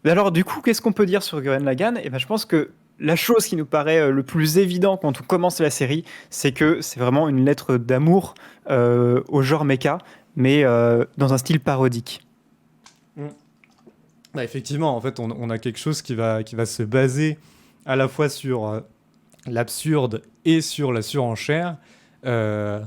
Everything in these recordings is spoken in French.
Mais alors, du coup, qu'est-ce qu'on peut dire sur Gurren Lagann? Eh ben, je pense que la chose qui nous paraît le plus évident quand on commence la série, c'est que c'est vraiment une lettre d'amour au genre mecha, mais dans un style parodique. Mm. Bah, effectivement, en fait, on a quelque chose qui va se baser à la fois sur l'absurde et sur la surenchère euh,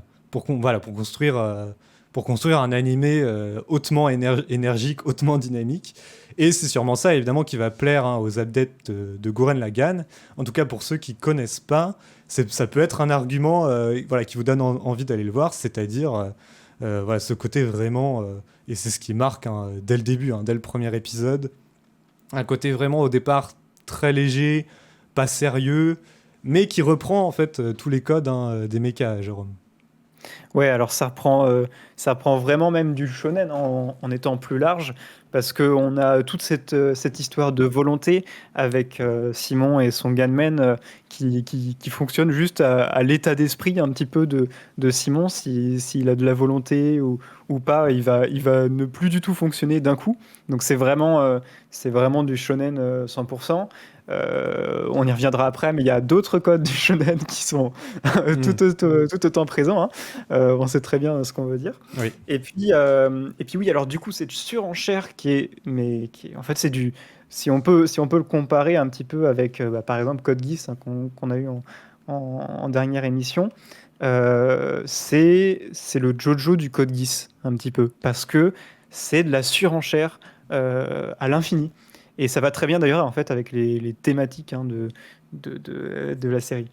voilà, pour construire un animé hautement énergique, hautement dynamique. Et c'est sûrement ça, évidemment, qui va plaire hein, aux adeptes de Gurren Lagann. En tout cas, pour ceux qui connaissent pas, ça peut être un argument voilà, qui vous donne envie d'aller le voir, c'est-à-dire voilà, ce côté vraiment, et c'est ce qui marque hein, dès le début, hein, dès le premier épisode, un côté vraiment au départ très léger, pas sérieux, mais qui reprend en fait tous les codes hein, des mechas, Jérôme. Ouais, alors ça reprend vraiment même du shonen en étant plus large, parce qu'on a toute cette histoire de volonté avec Simon et son gunman qui fonctionne juste à l'état d'esprit un petit peu de Simon. S'il a de la volonté ou pas, il va ne plus du tout fonctionner d'un coup. Donc c'est vraiment du shonen 100%. On y reviendra après, mais il y a d'autres codes du shonen qui sont Hmm. tout autant présents, hein. On sait très bien ce qu'on veut dire. Oui. Et puis oui, alors du coup, cette surenchère en fait, si on peut le comparer un petit peu avec, par exemple, Code Geass, hein, qu'on a eu en dernière émission, c'est le JoJo du Code Geass, un petit peu, parce que c'est de la surenchère à l'infini. Et ça va très bien d'ailleurs, en fait, avec les thématiques hein, de la série.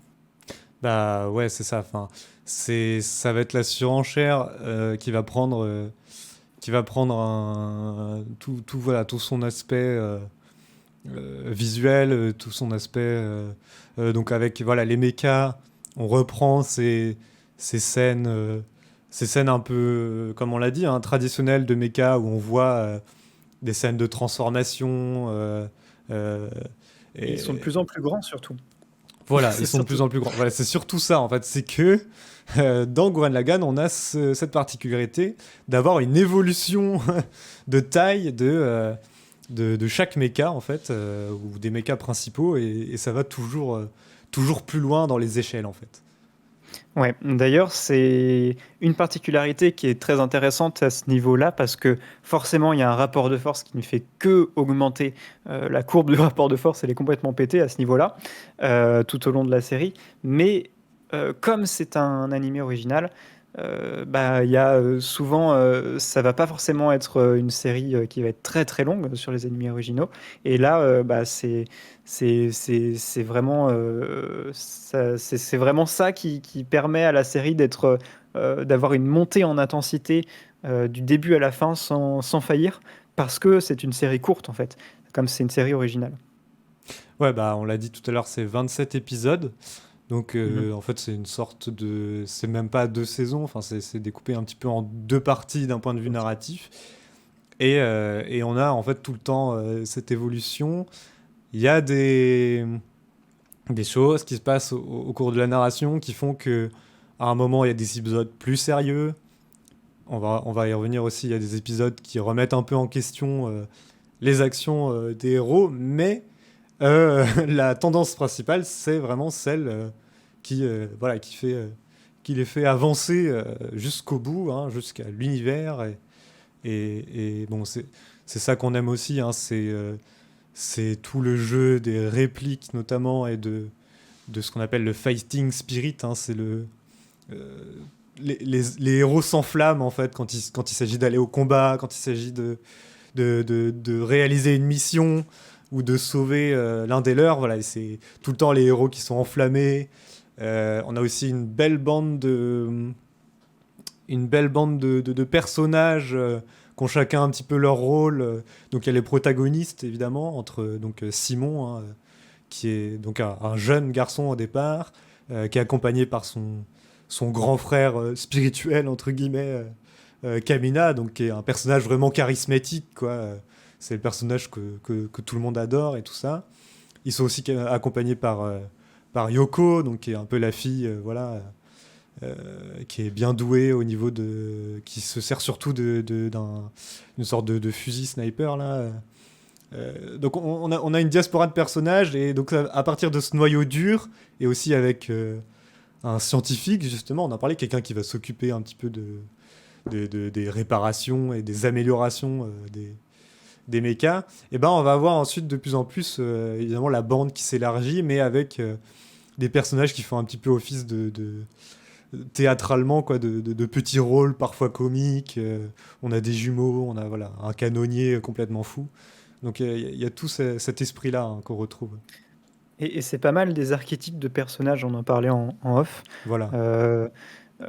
Bah ouais, c'est ça. Enfin, ça va être la surenchère qui va prendre voilà, tout son aspect visuel, tout son aspect. Donc avec voilà, les mechas, on reprend ces scènes un peu, comme on l'a dit, hein, traditionnelles de mechas où on voit des scènes de transformation. Euh, Et ils sont de et plus en plus grands, surtout. voilà, ils C'est sont de surtout plus en plus grands. Voilà, c'est surtout ça en fait. C'est que dans Gurren Lagann, on a cette particularité d'avoir une évolution de taille de chaque mecha en fait, ou des mechas principaux, et ça va toujours plus loin dans les échelles en fait. Ouais, d'ailleurs, c'est une particularité qui est très intéressante à ce niveau-là parce que forcément, il y a un rapport de force qui ne fait que augmenter. La courbe du rapport de force, elle est complètement pétée à ce niveau-là tout au long de la série. Mais comme c'est un animé original, bah, il y a souvent, ça va pas forcément être une série qui va être très très longue sur les animés originaux. Et là, bah, c'est vraiment, c'est vraiment ça qui permet à la série d'avoir une montée en intensité du début à la fin sans faillir, parce que c'est une série courte en fait, comme c'est une série originale. Ouais, bah on l'a dit tout à l'heure, c'est 27 épisodes. Donc Mhm. en fait c'est une sorte de... C'est même pas deux saisons, enfin c'est découpé un petit peu en deux parties d'un point de vue narratif. Et on a en fait tout le temps cette évolution. Il y a des choses qui se passent au cours de la narration qui font que à un moment il y a des épisodes plus sérieux. On va y revenir aussi. Il y a des épisodes qui remettent un peu en question les actions des héros, mais la tendance principale c'est vraiment celle voilà, qui les fait avancer jusqu'au bout, hein, jusqu'à l'univers. Et bon, c'est ça qu'on aime aussi, hein, c'est tout le jeu des répliques notamment et de ce qu'on appelle le fighting spirit. Hein, c'est euh, les héros s'enflamment en fait quand il s'agit d'aller au combat, quand il s'agit de réaliser une mission ou de sauver l'un des leurs. Voilà, et c'est tout le temps les héros qui sont enflammés. On a aussi une belle bande de personnages qui ont chacun un petit peu leur rôle. Donc il y a les protagonistes évidemment entre Simon hein, qui est donc un jeune garçon au départ qui est accompagné par son grand frère spirituel entre guillemets Kamina donc qui est un personnage vraiment charismatique quoi. C'est le personnage que tout le monde adore et tout ça. Ils sont aussi accompagnés par Yoko donc qui est un peu la fille voilà qui est bien doué au niveau qui se sert surtout d'une sorte de fusil sniper là. Donc on a une diaspora de personnages, et donc à partir de ce noyau dur, et aussi avec un scientifique, justement, on en parlait, quelqu'un qui va s'occuper un petit peu des réparations et des améliorations des mechas, et ben on va avoir ensuite de plus en plus évidemment la bande qui s'élargit, mais avec des personnages qui font un petit peu office théâtralement, quoi, de petits rôles parfois comiques. On a des jumeaux, on a voilà, un canonnier complètement fou. Donc il y a tout cet esprit-là, hein, qu'on retrouve. Et c'est pas mal des archétypes de personnages, on en parlait en off. Voilà.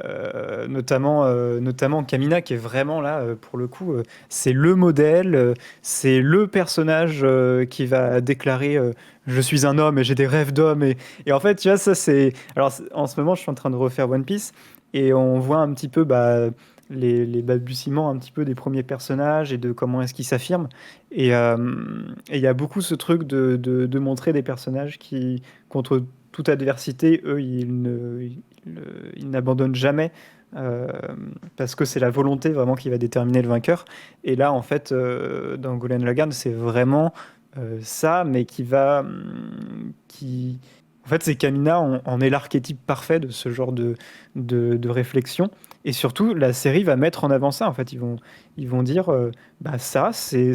Euh, notamment Kamina qui est vraiment là pour le coup c'est le modèle, c'est le personnage qui va déclarer je suis un homme et j'ai des rêves d'homme et en fait tu vois ça c'est alors en ce moment je suis en train de refaire One Piece et on voit un petit peu les balbutiements un petit peu des premiers personnages et de comment est-ce qu'ils s'affirment et il y a beaucoup ce truc de montrer des personnages qui contre toute adversité eux ils n'abandonnent jamais euh, parce que c'est la volonté vraiment qui va déterminer le vainqueur. Et là, en fait, dans Gurren Lagann, c'est vraiment ça, mais qui, en fait, c'est Kamina en est l'archétype parfait de ce genre de réflexion. Et surtout, la série va mettre en avant ça. En fait, ils vont dire, bah ça, c'est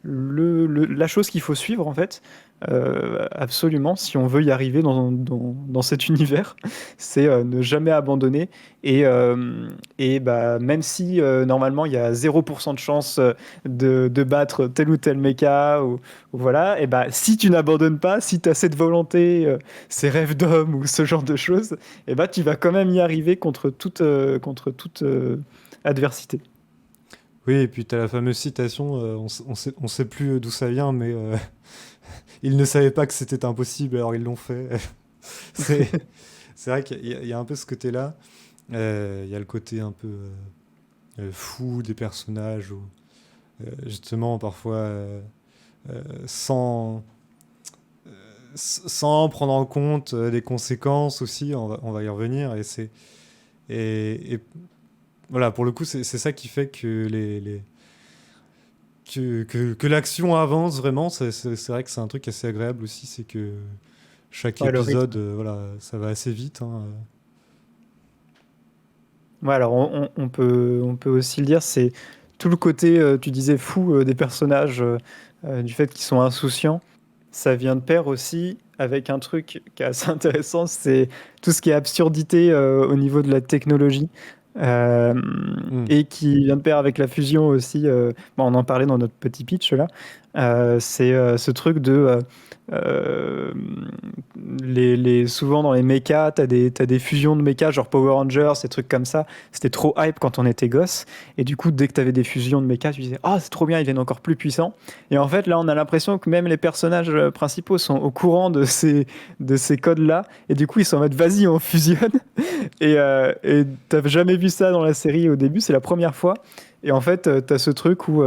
la chose qu'il faut suivre en fait. Absolument, si on veut y arriver dans cet univers, c'est ne jamais abandonner. Et bah, même si normalement il y a 0% de chance de battre tel ou tel mecha, ou voilà, et bah, si tu n'abandonnes pas, si tu as cette volonté, ces rêves d'homme ou ce genre de choses, et bah, tu vas quand même y arriver contre toute adversité. Oui, et puis tu as la fameuse citation, on sait plus d'où ça vient, mais ils ne savaient pas que c'était impossible, alors ils l'ont fait. c'est, c'est vrai qu'il y a un peu ce côté-là. Il y a le côté un peu fou des personnages, ou justement parfois sans, sans prendre en compte les conséquences aussi, on va y revenir. Et voilà, pour le coup, c'est ça qui fait que que l'action avance vraiment. C'est vrai que c'est un truc assez agréable aussi, c'est que chaque Ouais, le rythme. épisode, voilà, ça va assez vite, hein. Ouais, alors on peut aussi le dire, c'est tout le côté, tu disais, fou des personnages, du fait qu'ils sont insouciants. Ça vient de pair aussi avec un truc qui est assez intéressant, c'est tout ce qui est absurdité au niveau de la technologie. euh, Hmm. et qui vient de pair avec la fusion aussi. Bon, on en parlait dans notre petit pitch là. C'est ce truc de euh, souvent dans les mechas, t'as des fusions de mechas, genre Power Rangers, ces trucs comme ça. C'était trop hype quand on était gosse. Et du coup, dès que t'avais des fusions de mechas, tu disais, ah, c'est trop bien, ils viennent encore plus puissants. Et en fait, là, on a l'impression que même les personnages principaux sont au courant de ces codes-là. Et du coup, ils sont en mode, vas-y, on fusionne. Et t'as jamais vu ça dans la série au début, c'est la première fois. Et en fait, t'as ce truc où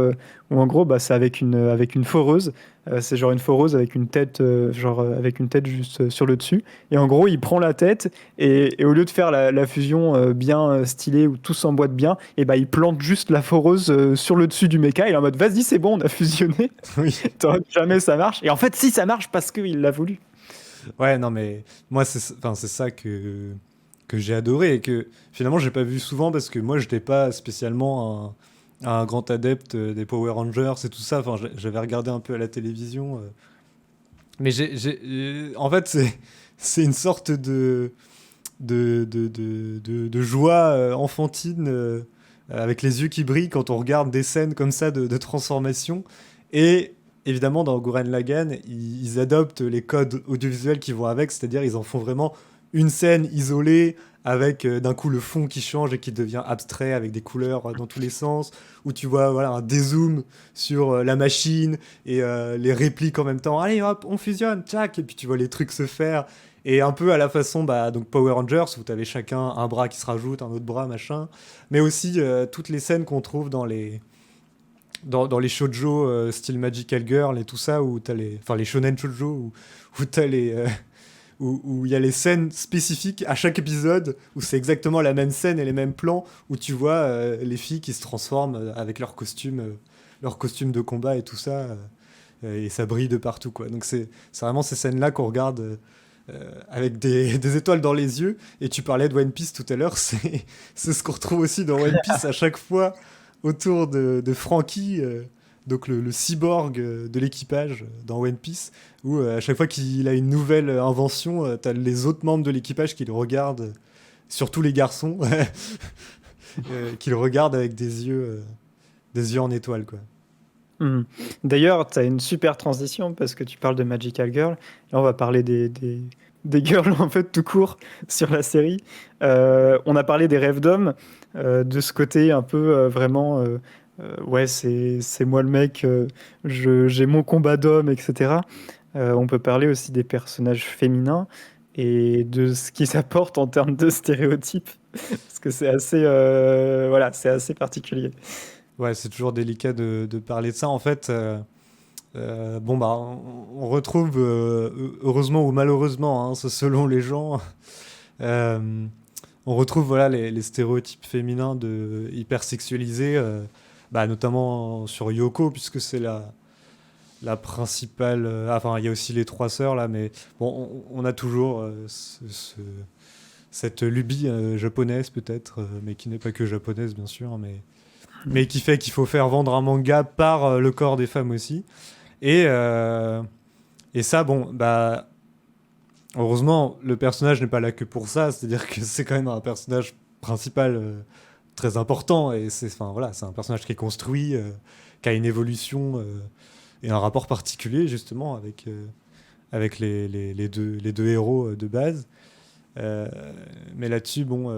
en gros, bah, c'est avec une foreuse. C'est genre une foreuse avec une tête, avec une tête juste sur le dessus. Et en gros, il prend la tête et au lieu de faire la fusion bien stylée où tout s'emboîte bien, et bah, il plante juste la foreuse sur le dessus du méca. Il est en mode, vas-y, c'est bon, on a fusionné. Oui. Jamais ça marche. Et en fait, si ça marche parce qu'il l'a voulu. Ouais, non, mais moi, c'est ça que j'ai adoré, et que finalement, j'ai pas vu souvent, parce que moi, j'étais pas spécialement un grand adepte des Power Rangers et tout ça. Enfin, j'avais regardé un peu à la télévision. Mais en fait, c'est une sorte de joie enfantine, avec les yeux qui brillent quand on regarde des scènes comme ça de transformation. Et évidemment, dans Gurren Lagann, ils adoptent les codes audiovisuels qui vont avec, c'est-à-dire ils en font vraiment une scène isolée, avec d'un coup le fond qui change et qui devient abstrait, avec des couleurs dans tous les sens, où tu vois, voilà, un dézoom sur la machine, et les répliques en même temps. Allez hop, on fusionne, tchac, et puis tu vois les trucs se faire. Et un peu à la façon, bah, donc Power Rangers, où tu avais chacun un bras qui se rajoute, un autre bras, machin. Mais aussi toutes les scènes qu'on trouve dans les shoujo style Magical Girl et tout ça, où t'as enfin les shonen shoujo, où t'as où il y a les scènes spécifiques à chaque épisode, où c'est exactement la même scène et les mêmes plans, où tu vois les filles qui se transforment avec leurs costumes leur costume de combat et tout ça, et ça brille de partout, quoi. Donc c'est vraiment ces scènes-là qu'on regarde avec des étoiles dans les yeux. Et tu parlais de One Piece tout à l'heure, c'est ce qu'on retrouve aussi dans One Piece à chaque fois autour de Franky, donc le cyborg de l'équipage dans One Piece, où à chaque fois qu'il a une nouvelle invention, t'as les autres membres de l'équipage qui le regardent, surtout les garçons, qui le regardent avec des yeux en étoiles, quoi. Mhm. D'ailleurs, tu as une super transition parce que tu parles de Magical Girl. Là, on va parler des girls en fait tout court sur la série. On a parlé des rêves d'hommes, de ce côté un peu vraiment, ouais, c'est moi le mec, j'ai mon combat d'homme, etc. On peut parler aussi des personnages féminins et de ce qu'ils apportent en termes de stéréotypes parce que c'est assez, voilà, c'est assez particulier. Ouais, c'est toujours délicat de parler de ça. En fait, bon, bah, on retrouve, heureusement ou malheureusement, hein, c'est selon les gens, euh, on retrouve voilà, les stéréotypes féminins hypersexualisés, bah, notamment sur Yoko, puisque c'est la principale. Enfin, il y a aussi les trois sœurs, là, mais bon, on a toujours cette lubie japonaise, peut-être, mais qui n'est pas que japonaise, bien sûr, mais qui fait qu'il faut faire vendre un manga par le corps des femmes aussi. Et, euh, et ça, bon, bah, heureusement, le personnage n'est pas là que pour ça, c'est-à-dire que c'est quand même un personnage principal très important, et enfin, voilà, c'est un personnage qui est construit, qui a une évolution et un rapport particulier, justement, avec les deux héros de base. Euh, mais là-dessus, bon,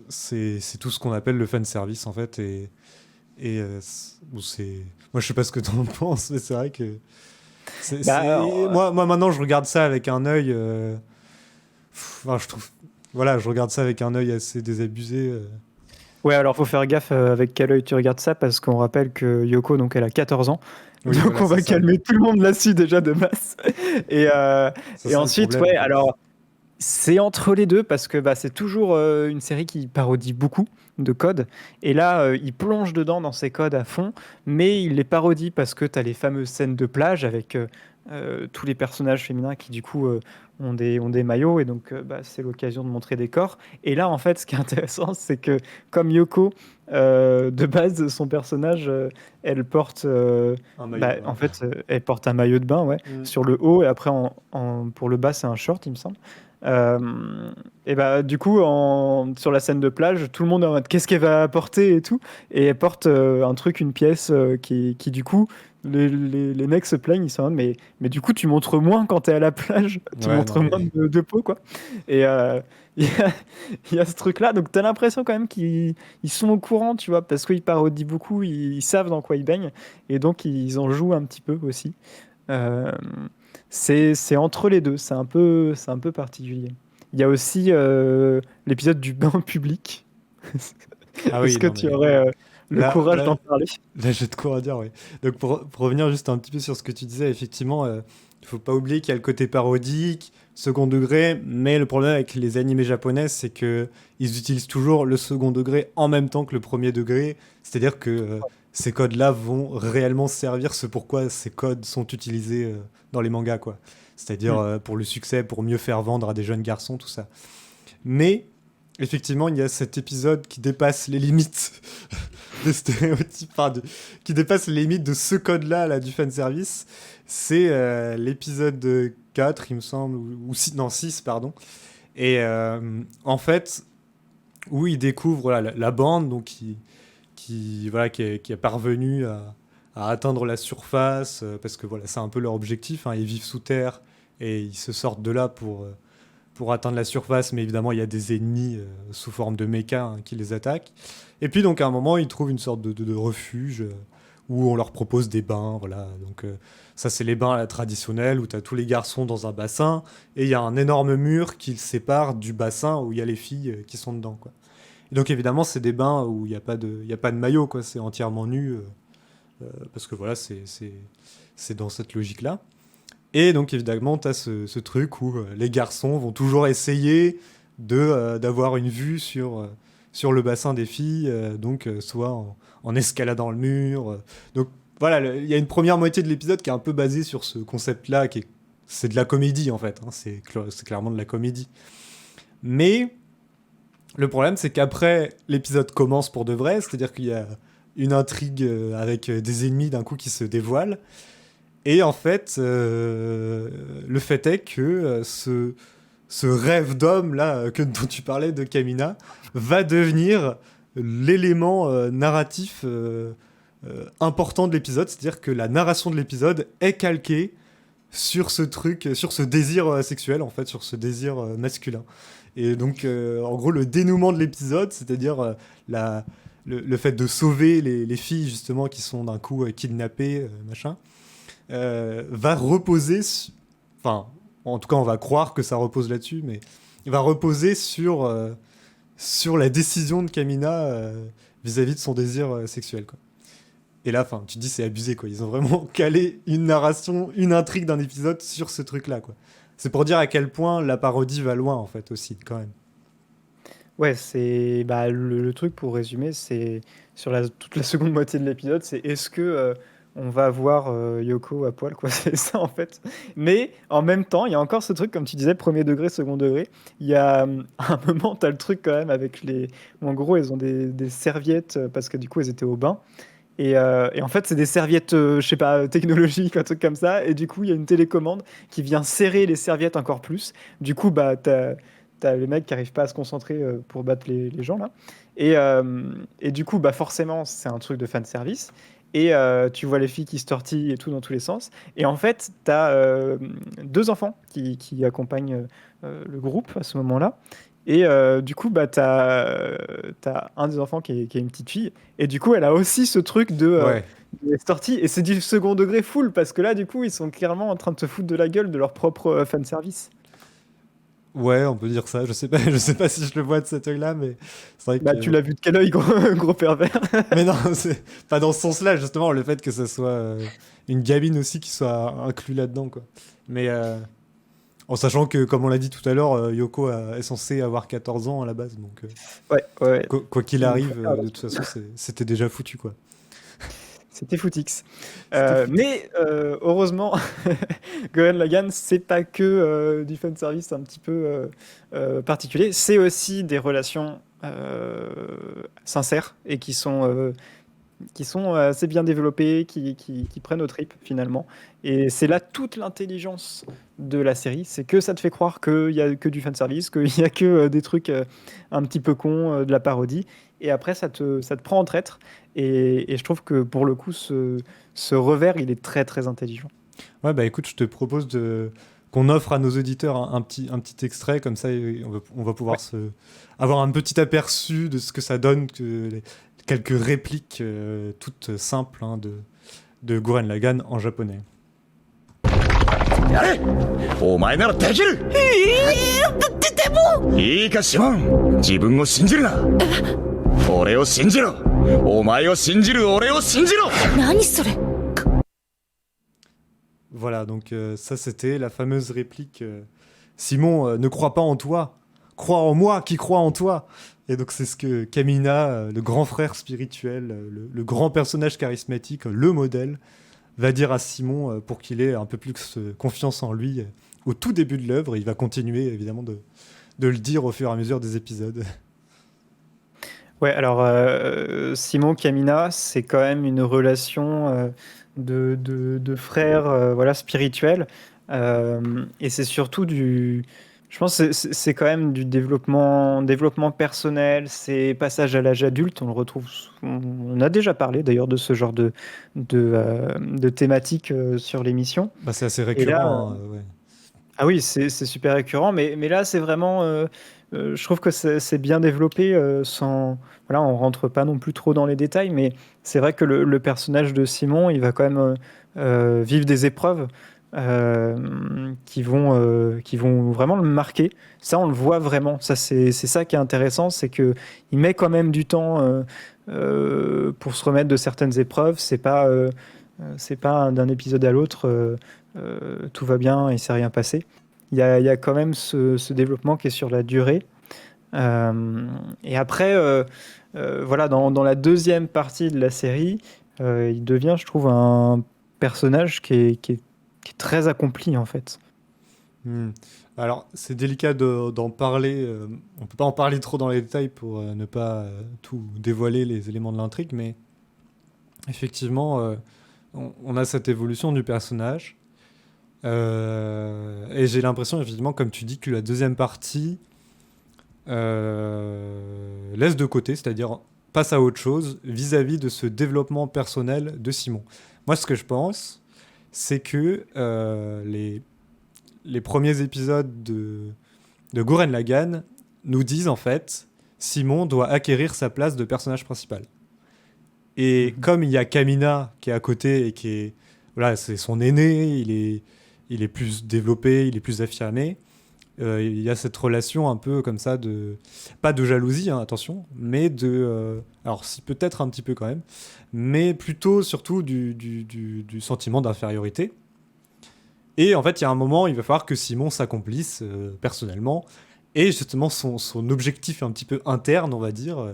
c'est tout ce qu'on appelle le fan service, en fait, bon, moi, je sais pas ce que tu en penses, mais c'est vrai que Bah, alors, moi, maintenant, je regarde ça avec un œil. Enfin, je trouve. Voilà, je regarde ça avec un œil assez désabusé. ouais, alors faut faire gaffe avec quel œil tu regardes ça parce qu'on rappelle que Yoko, donc elle a 14 ans. Oui, Donc voilà, on c'est va ça. calmer tout le monde là-dessus déjà de masse. Et, euh, C'est et ça le ensuite, problème, en ouais, fait. alors c'est entre les deux parce que bah, c'est toujours une série qui parodie beaucoup de codes. Et là, il plonge dedans dans ces codes à fond, mais il les parodie parce que tu as les fameuses scènes de plage avec tous les personnages féminins qui, du coup, ont des maillots. Et donc, bah, c'est l'occasion de montrer des corps. Et là, en fait, ce qui est intéressant, c'est que comme Yoko, de base, son personnage, elle porte, Un maillot de bah, bain. en fait, elle porte un maillot de bain, ouais, Mm. sur le haut. Et après, pour le bas, c'est un short, il me semble. Euh, et bah du coup sur la scène de plage, tout le monde est en mode qu'est-ce qu'elle va apporter et tout, et elle porte un truc, une pièce qui du coup les mecs se plaignent, ils sont en mode mais du coup tu montres moins quand t'es à la plage, tu Ouais, non, montres moins mais. de peau quoi. Et il y a, il y a ce truc là, donc t'as l'impression quand même qu'ils sont au courant, tu vois, parce qu'ils parodient beaucoup, ils savent dans quoi ils baignent, et donc ils en jouent un petit peu aussi. Euh, c'est entre les deux, c'est un peu particulier. Il y a aussi l'épisode du bain public. Ah oui, Est-ce que non, tu mais. aurais le Là, courage là, d'en parler? là j'ai de quoi dire, oui. Donc, pour revenir juste un petit peu sur ce que tu disais, effectivement, il faut pas oublier qu'il y a le côté parodique, second degré, mais le problème avec les animés japonais, c'est que ils utilisent toujours le second degré en même temps que le premier degré. C'est-à-dire que ces codes-là vont réellement servir ce pourquoi ces codes sont utilisés dans les mangas, quoi. C'est-à-dire Hmm. pour le succès, pour mieux faire vendre à des jeunes garçons, tout ça. Mais effectivement, il y a cet épisode qui dépasse les limites des stéréotypes, qui dépasse les limites de ce code-là là, du fanservice. C'est l'épisode 4, il me semble, ou non, 6 pardon. Et en fait, où il découvre voilà, la bande donc, voilà, qui est parvenue à atteindre la surface, parce que voilà, c'est un peu leur objectif, hein, ils vivent sous terre et ils se sortent de là pour atteindre la surface, mais évidemment, il y a des ennemis sous forme de méca hein, qui les attaquent. Et puis, donc, à un moment, ils trouvent une sorte de refuge où on leur propose des bains. Voilà. Donc, ça, c'est les bains traditionnels où tu as tous les garçons dans un bassin et il y a un énorme mur qui le sépare du bassin où il y a les filles qui sont dedans. Quoi. Et donc, évidemment, c'est des bains où il y a pas de maillot, quoi. C'est entièrement nu parce que voilà, c'est dans cette logique-là. Et donc évidemment, tu as ce truc où les garçons vont toujours essayer d'avoir une vue sur le bassin des filles, donc soit en escaladant le mur. Donc voilà, il y a une première moitié de l'épisode qui est un peu basée sur ce concept-là, c'est de la comédie en fait, hein, c'est clairement de la comédie. Mais le problème, c'est qu'après, l'épisode commence pour de vrai, c'est-à-dire qu'il y a une intrigue avec des ennemis d'un coup qui se dévoilent. Et en fait, le fait est que ce rêve d'homme là dont tu parlais de Kamina va devenir l'élément narratif important de l'épisode, c'est-à-dire que la narration de l'épisode est calquée sur ce truc, sur ce désir sexuel en fait, sur ce désir masculin. Et donc, en gros, le dénouement de l'épisode, c'est-à-dire le fait de sauver les filles justement qui sont d'un coup kidnappées, machin, va reposer, enfin, en tout cas, on va croire que ça repose là-dessus, mais il va reposer sur la décision de Kamina vis-à-vis de son désir sexuel, quoi. Et là, enfin, tu te dis c'est abusé, quoi. Ils ont vraiment calé une narration, une intrigue d'un épisode sur ce truc-là, quoi. C'est pour dire à quel point la parodie va loin, en fait, aussi, quand même. Ouais, c'est bah, le truc pour résumer, c'est sur toute la seconde moitié de l'épisode, c'est est-ce que on va voir Yoko à poil, quoi, c'est ça en fait. Mais en même temps, il y a encore ce truc, comme tu disais, premier degré, second degré. Il y a un moment, tu as le truc quand même avec où, en gros, elles ont des serviettes parce que du coup, elles étaient au bain. Et en fait, c'est des serviettes, je sais pas, technologiques, un truc comme ça. Et du coup, il y a une télécommande qui vient serrer les serviettes encore plus. Du coup, bah, t'as les mecs qui arrivent pas à se concentrer pour battre les gens là. Et du coup, bah, forcément, c'est un truc de fan service. Et tu vois les filles qui se tortillent et tout dans tous les sens. Et en fait, t'as deux enfants qui accompagnent le groupe à ce moment-là. Et du coup, bah, t'as un des enfants qui est une petite fille. Et du coup, elle a aussi ce truc Ouais. de sortie. Et c'est du second degré full, parce que là, du coup, ils sont clairement en train de se foutre de la gueule de leur propre fanservice. Ouais, on peut dire ça. Je sais pas si je le vois de cet œil-là, mais c'est vrai Bah, que. tu l'as vu de quel œil, gros, gros pervers? Mais non, c'est pas dans ce sens-là, justement, le fait que ça soit une gamine aussi qui soit inclus là-dedans, quoi. Mais en sachant que, comme on l'a dit tout à l'heure, Yoko est censée avoir 14 ans à la base, donc Ouais, ouais. quoi qu'il Il faut arrive, faire de toute façon, c'était déjà foutu, quoi. C'était footix. C'était foutu. Mais heureusement, Gurren Lagann, c'est pas que du fan service un petit peu particulier, c'est aussi des relations sincères et qui sont assez bien développées, qui prennent au tripes finalement. Et c'est là toute l'intelligence de la série, c'est que ça te fait croire qu'il y a que du fan service, qu'il y a que des trucs un petit peu cons, de la parodie. Et après, ça te prend en traître. Et je trouve que pour le coup, ce revers, il est très très intelligent. Ouais, bah écoute, je te propose qu'on offre à nos auditeurs un petit extrait, comme ça on va pouvoir Ouais. avoir un petit aperçu de ce que ça donne, quelques répliques toutes simples hein, de Gurren Lagann en japonais. やれお前ならできるでもいいかシモン自分を信じるな俺を信じろお前を信じる俺を信じろ何それ Voilà, donc ça c'était la fameuse réplique Simon, ne crois pas en toi, crois en moi qui crois en toi. Et donc c'est ce que Kamina, le grand frère spirituel, le grand personnage charismatique, le modèle, va dire à Simon pour qu'il ait un peu plus confiance en lui au tout début de l'œuvre. Il va continuer évidemment de le dire au fur et à mesure des épisodes. Ouais, alors Simon Kamina, c'est quand même une relation de frères voilà, spirituels. Et c'est surtout je pense que c'est quand même du développement personnel, c'est passage à l'âge adulte. On le retrouve, on a déjà parlé d'ailleurs de ce genre de thématique sur l'émission. Bah, c'est assez Et là, récurrent. Hein, ouais. ah oui, c'est super récurrent, mais là, c'est vraiment. Je trouve que c'est bien développé sans. Voilà, on rentre pas non plus trop dans les détails, mais c'est vrai que le personnage de Simon, il va quand même vivre des épreuves qui vont vraiment le marquer. Ça, on le voit vraiment. Ça, c'est ça qui est intéressant, c'est que il met quand même du temps pour se remettre de certaines épreuves. C'est pas d'un épisode à l'autre. Tout va bien, il s'est rien passé. Il y a quand même ce développement qui est sur la durée. Et après, voilà, dans la deuxième partie de la série, il devient, je trouve, un personnage qui est très accompli, en fait. Hmm. Alors, c'est délicat d'en parler. On peut pas en parler trop dans les détails pour ne pas tout dévoiler les éléments de l'intrigue, mais effectivement, on a cette évolution du personnage. Et j'ai l'impression, effectivement, comme tu dis, que la deuxième partie laisse de côté, c'est-à-dire passe à autre chose vis-à-vis de ce développement personnel de Simon. Moi, ce que je pense, c'est que les premiers épisodes de Gurren Lagann nous disent en fait Simon doit acquérir sa place de personnage principal. Et comme il y a Kamina qui est à côté et qui est voilà, c'est son aîné, il est plus développé, il est plus affirmé. Il y a cette relation un peu comme ça de pas de jalousie, hein, attention, mais alors si peut-être un petit peu quand même, mais plutôt surtout du sentiment d'infériorité. Et en fait, il y a un moment, il va falloir que Simon s'accomplisse personnellement. Et justement, son objectif un petit peu interne, on va dire,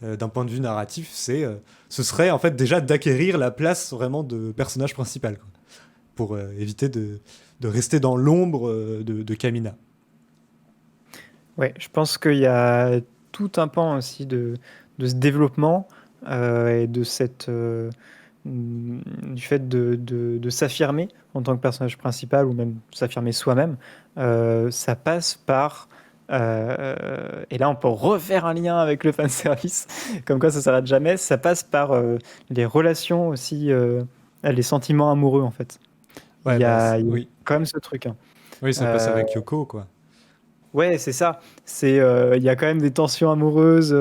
d'un point de vue narratif, ce serait en fait déjà d'acquérir la place vraiment de personnage principal, quoi, pour éviter de rester dans l'ombre de Kamina. Ouais, je pense qu'il y a tout un pan aussi de ce développement et du fait de s'affirmer en tant que personnage principal ou même s'affirmer soi-même. Ça passe par. Et là, on peut refaire un lien avec le fanservice, comme quoi ça s'arrête jamais. Ça passe par les relations aussi, les sentiments amoureux en fait. Ouais, Il y a oui. quand même ce truc, hein. Oui, ça passe Euh, avec Yoko, quoi. Ouais, c'est ça. Il y a quand même des tensions amoureuses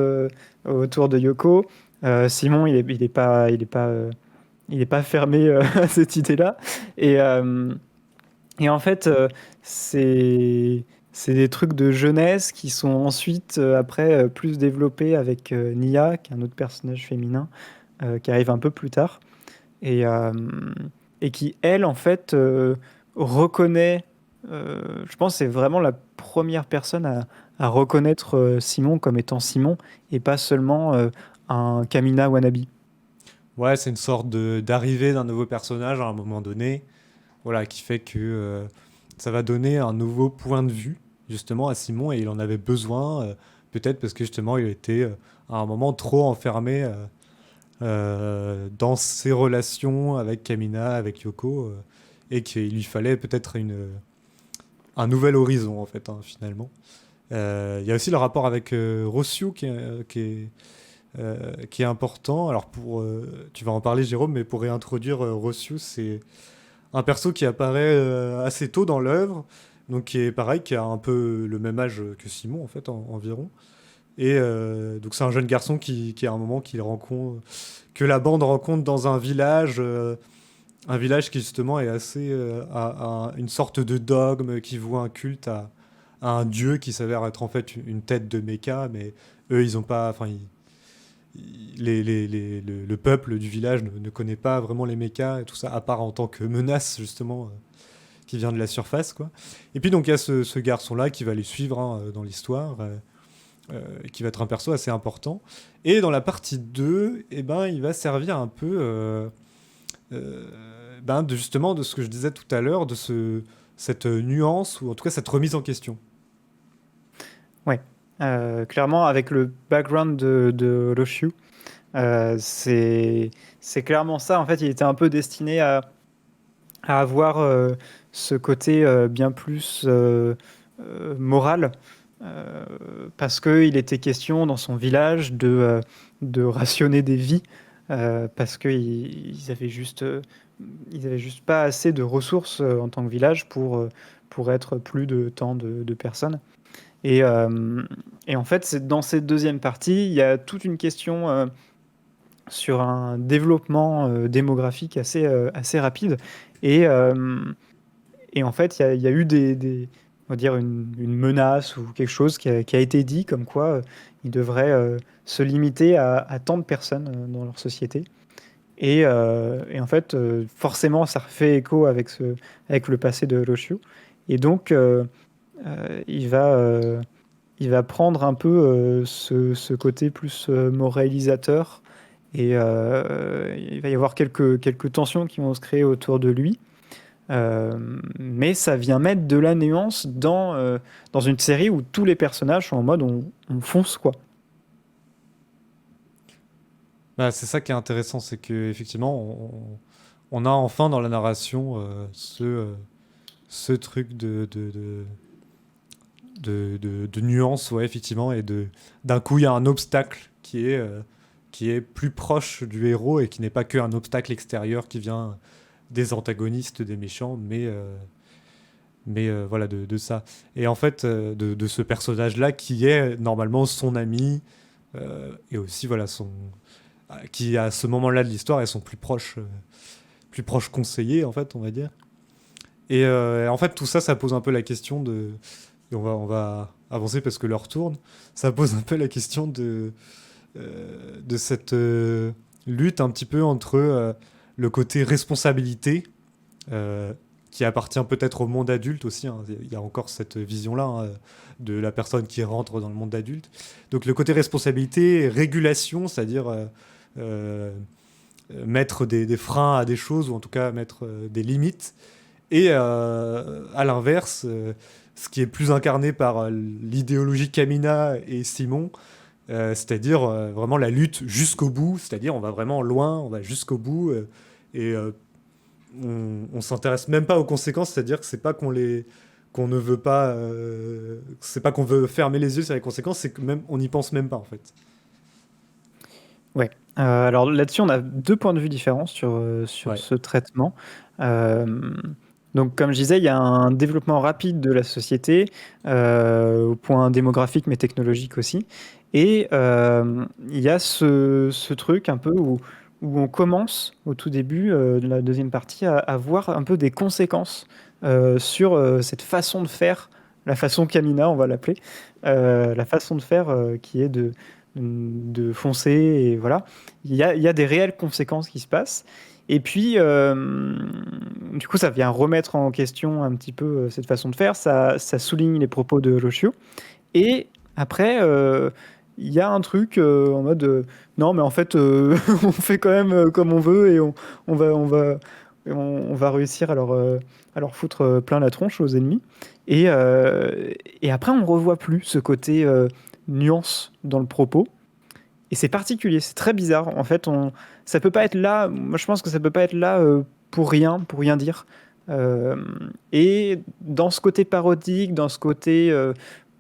autour de Yoko. Simon, il est pas fermé à cette idée-là. Et, euh, et en fait, c'est des trucs de jeunesse qui sont ensuite, après, plus développés avec Nia, qui est un autre personnage féminin, qui arrive un peu plus tard. Et, euh, et qui, elle, en fait, reconnaît, je pense que c'est vraiment la première personne à reconnaître Simon comme étant Simon et pas seulement un Kamina wannabe. Ouais, c'est une sorte d'arrivée d'un nouveau personnage à un moment donné, voilà, qui fait que ça va donner un nouveau point de vue, justement, à Simon, et il en avait besoin, peut-être parce que justement, il était à un moment trop enfermé dans ses relations avec Kamina, avec Yoko, et qu'il lui fallait peut-être un nouvel horizon, en fait, hein, finalement. Il y a aussi le rapport avec Rossiu qui est important. Alors, tu vas en parler, Jérôme, mais pour réintroduire Rossiu, c'est un perso qui apparaît assez tôt dans l'œuvre, donc qui est pareil, qui a un peu le même âge que Simon, en fait, environ. Et donc, c'est un jeune garçon qui à un moment, que la bande rencontre dans un village qui justement est assez à une sorte de dogme qui voue un culte à un dieu qui s'avère être en fait une tête de mecha, mais eux, ils ont pas. Enfin, le peuple du village ne connaît pas vraiment les mechas et tout ça, à part en tant que menace, justement, qui vient de la surface, quoi. Et puis, donc, il y a ce garçon-là qui va les suivre hein, dans l'histoire, qui va être un perso assez important. Et dans la partie 2, eh ben, il va servir un peu justement de ce que je disais tout à l'heure, cette nuance, ou en tout cas cette remise en question. Ouais. Clairement, avec le background de Roshu, c'est clairement ça. En fait, il était un peu destiné à avoir ce côté bien plus moral, euh, parce qu'il était question dans son village de rationner des vies, parce ils avaient juste pas assez de ressources en tant que village pour être plus de tant de personnes. Et, euh, et en fait, dans cette deuxième partie, il y a toute une question sur un développement démographique assez rapide. Et, euh, et en fait, il y a eu on va dire une menace ou quelque chose qui a été dit comme quoi ils devraient se limiter à tant de personnes dans leur société. Et en fait, forcément, ça refait écho avec le passé de Roshu. Et donc, il va il va prendre un peu ce côté plus moralisateur et il va y avoir quelques tensions qui vont se créer autour de lui. Mais ça vient mettre de la nuance dans une série où tous les personnages sont en mode on fonce quoi. Bah, c'est ça qui est intéressant, c'est que effectivement, on a enfin dans la narration ce truc de nuance, ouais, effectivement, et d'un coup, il y a un obstacle qui est plus proche du héros et qui n'est pas qu'un obstacle extérieur qui vient des antagonistes, des méchants, mais voilà, de ça. Et en fait, de ce personnage-là qui est normalement son ami et aussi, voilà, qui à ce moment-là de l'histoire est son plus proche conseiller, en fait, on va dire. Et en fait, tout ça, ça pose un peu la question de. Et on va avancer parce que l'heure tourne. Ça pose un peu la question de cette lutte un petit peu entre le côté responsabilité, qui appartient peut-être au monde adulte aussi. Hein. Il y a encore cette vision-là hein, de la personne qui rentre dans le monde adulte. Donc le côté responsabilité, régulation, c'est-à-dire euh, mettre des freins à des choses, ou en tout cas mettre des limites. Et à l'inverse, ce qui est plus incarné par l'idéologie Kamina et Simon, c'est-à-dire vraiment la lutte jusqu'au bout, c'est-à-dire on va vraiment loin, on va jusqu'au bout, et on s'intéresse même pas aux conséquences, c'est-à-dire que c'est pas qu'on ne veut pas, c'est pas qu'on veut fermer les yeux sur les conséquences, c'est que même on n'y pense même pas en fait. Ouais. Alors là-dessus, on a deux points de vue différents sur Ouais. ce traitement. Donc, comme je disais, il y a un développement rapide de la société, au point démographique, mais technologique aussi. Et il y a ce truc un peu où on commence, au tout début de la deuxième partie, à voir un peu des conséquences sur cette façon de faire, la façon Kamina, on va l'appeler, la façon de faire qui est de foncer, et voilà. Il y a des réelles conséquences qui se passent. Et puis, du coup, ça vient remettre en question un petit peu cette façon de faire. Ça souligne les propos de Roshio. Et après, il y a un truc en mode non, mais en fait, on fait quand même comme on veut et on va réussir à leur foutre plein la tronche aux ennemis. Et après, on revoit plus ce côté nuance dans le propos. Et c'est particulier, c'est très bizarre. En fait, ça peut pas être là. Moi, je pense que ça peut pas être là pour rien dire. Euh, et dans ce côté parodique, dans ce côté,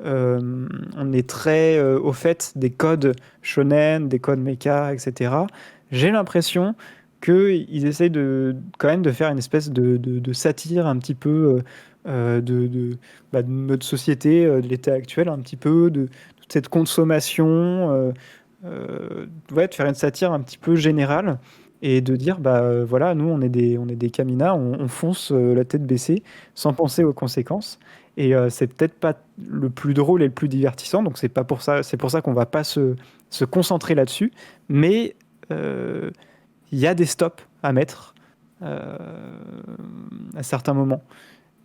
on est très au fait des codes shonen, des codes mecha, etc. J'ai l'impression qu'ils essayent quand même de faire une espèce de satire un petit peu de notre société, de l'état actuel, un petit peu de toute cette consommation. Ouais, de faire une satire un petit peu générale et de dire bah voilà, nous on est des Kamina, on fonce la tête baissée sans penser aux conséquences. Et c'est peut-être pas le plus drôle et le plus divertissant, donc c'est pour ça qu'on va pas se concentrer là-dessus, mais euh, il y a des stops à mettre euh, à certains moments.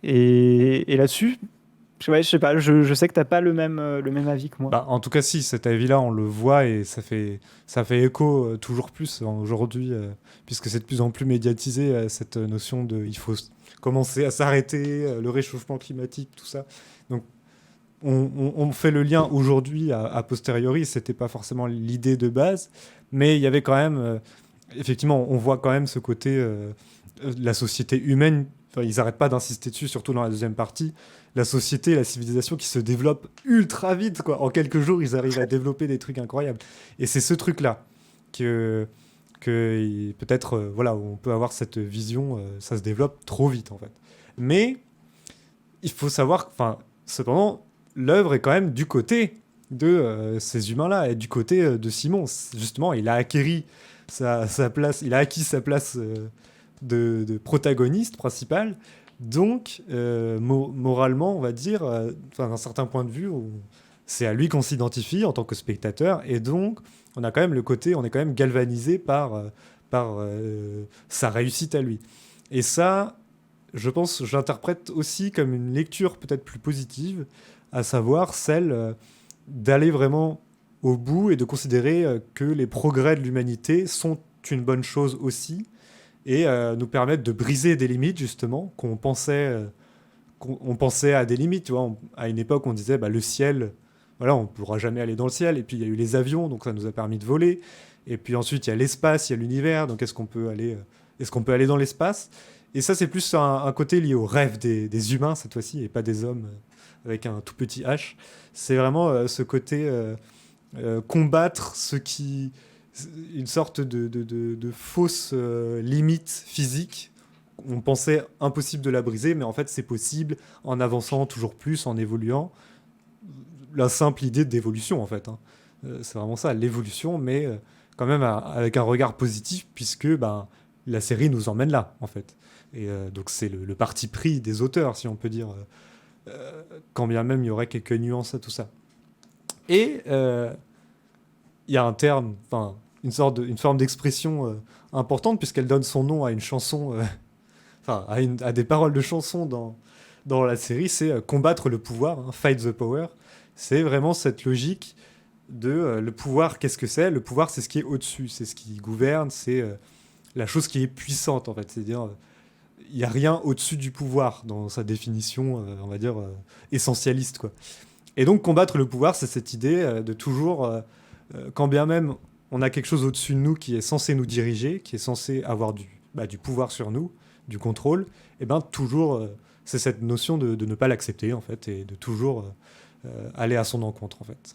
Et là-dessus, ouais, je sais pas, je sais que t'as pas le même avis que moi. Bah, en tout cas, si, cet avis-là, on le voit et ça fait écho toujours plus aujourd'hui, puisque c'est de plus en plus médiatisé, cette notion de il faut commencer à s'arrêter, le réchauffement climatique, tout ça. Donc, on fait le lien aujourd'hui a posteriori, c'était pas forcément l'idée de base, mais il y avait quand même, effectivement, on voit quand même ce côté de la société humaine. Enfin, ils n'arrêtent pas d'insister dessus, surtout dans la deuxième partie. La société, la civilisation qui se développe ultra vite, quoi. En quelques jours, ils arrivent à développer des trucs incroyables. Et c'est ce truc-là que peut-être, voilà, où on peut avoir cette vision, ça se développe trop vite, en fait. Mais il faut savoir, enfin, cependant, l'œuvre est quand même du côté de ces humains-là et du côté de Simon. Justement, il a acquis sa place, il a acquis sa place de protagoniste principal. Donc, moralement, on va dire, d'un certain point de vue, c'est à lui qu'on s'identifie en tant que spectateur. Et donc, on a quand même le côté, on est quand même galvanisé par sa réussite à lui. Et ça, je pense, j'interprète aussi comme une lecture peut-être plus positive, à savoir celle d'aller vraiment au bout et de considérer que les progrès de l'humanité sont une bonne chose aussi et nous permettent de briser des limites, justement, qu'on pensait à des limites. Tu vois, à une époque, on disait le ciel, voilà, on ne pourra jamais aller dans le ciel. Et puis, il y a eu les avions, donc ça nous a permis de voler. Et puis ensuite, il y a l'espace, il y a l'univers. Donc, est-ce qu'on peut aller dans l'espace ? Et ça, c'est plus un côté lié au rêve des humains, cette fois-ci, et pas des hommes avec un tout petit H. C'est vraiment ce côté combattre une sorte de fausse limite physique. On pensait impossible de la briser, mais en fait, c'est possible en avançant toujours plus, en évoluant. La simple idée d'évolution, en fait. C'est vraiment ça, l'évolution, mais quand même avec un regard positif, puisque la série nous emmène là, en fait. Et donc, c'est le parti pris des auteurs, si on peut dire, quand bien même il y aurait quelques nuances à tout ça. Et il y a un terme, une forme d'expression importante, puisqu'elle donne son nom à une chanson, à des paroles de chansons dans la série, c'est combattre le pouvoir, fight the power. C'est vraiment cette logique de le pouvoir, qu'est-ce que c'est ? Le pouvoir, c'est ce qui est au-dessus, c'est ce qui gouverne, c'est la chose qui est puissante, en fait. C'est-à-dire, il n'y a rien au-dessus du pouvoir dans sa définition, on va dire, essentialiste, quoi. Et donc, combattre le pouvoir, c'est cette idée de toujours, quand bien même on a quelque chose au-dessus de nous qui est censé nous diriger, qui est censé avoir du pouvoir sur nous, du contrôle, et toujours, c'est cette notion de ne pas l'accepter, en fait, et de toujours aller à son encontre, en fait.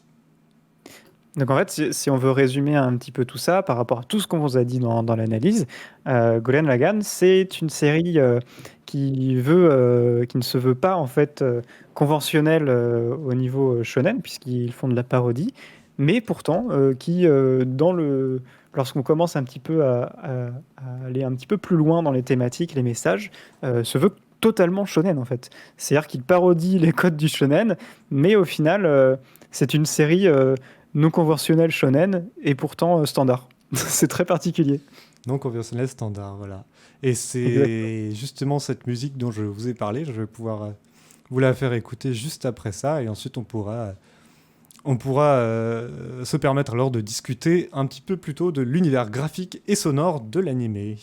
Donc en fait, si on veut résumer un petit peu tout ça par rapport à tout ce qu'on vous a dit dans l'analyse, Gurren Lagann, c'est une série qui ne se veut pas en fait conventionnelle au niveau shonen, puisqu'ils font de la parodie, mais pourtant lorsqu'on commence un petit peu à aller un petit peu plus loin dans les thématiques, les messages, se veut totalement shonen en fait. C'est-à-dire qu'il parodie les codes du shonen, mais au final, c'est une série non conventionnelle shonen et pourtant standard. C'est très particulier. Non conventionnel standard, voilà. Et c'est justement cette musique dont je vous ai parlé. Je vais pouvoir vous la faire écouter juste après ça, et ensuite on pourra se permettre alors de discuter un petit peu plutôt de l'univers graphique et sonore de l'animé.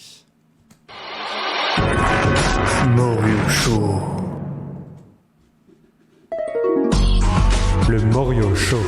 Moryo Show. Le Moryo Show.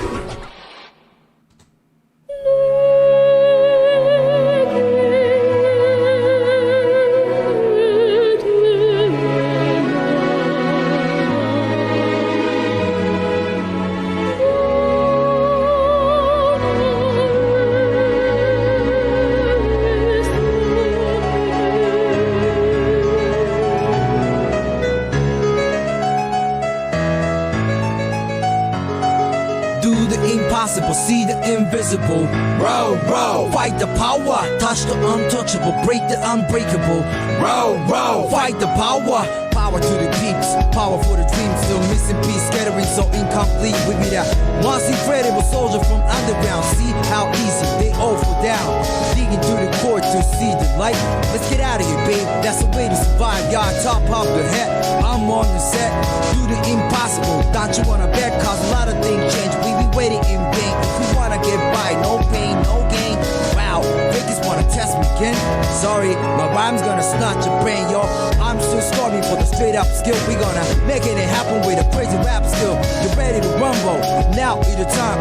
See the invisible, row, row. Fight the power, touch the untouchable, break the unbreakable, row, row. Fight the power, power to the peeps, power for the dreams. Still missing piece, scattering so incomplete. We be that once incredible soldier from underground. See how easy they all fall down. Digging to the core to see the light. Let's get out of here, babe. That's the way to survive. Y'all top of the head. I'm on the set. Do the impossible. Don't you wanna bet? Cause a lot of things change. We be waiting in vain. If we wanna get by, no pain, no gain. Wow, fakers wanna test me again. Sorry, my rhyme's gonna snatch your brain, yo. I'm still stormy for the straight up skill. We gonna make it happen with a crazy rap skill. You ready to rumble? Now is the time,